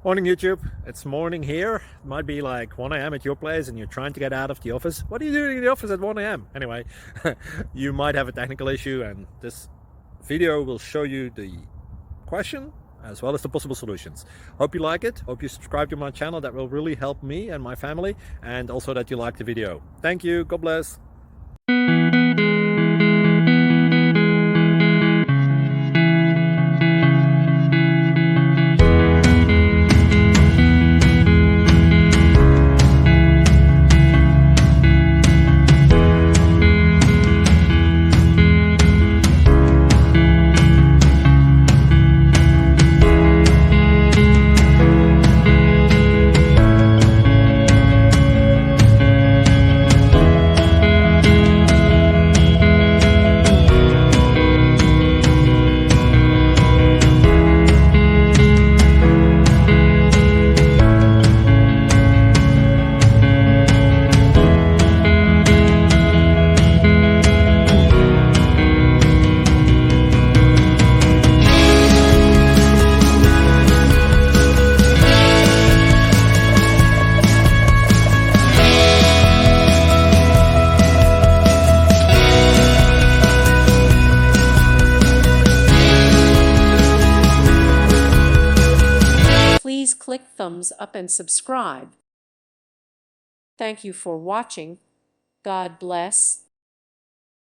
Morning YouTube, it's morning here. It might be like 1 a.m. at your place and you're trying to get out of the office. What are you doing in the office at 1 a.m.? Anyway, you might have a technical issue and this video will show you the question as well as the possible solutions. Hope you like it, hope you subscribe to my channel. That will really help me and my family, and also that you like the video. Thank you, God bless. Please click thumbs up and subscribe. Thank you for watching. God bless.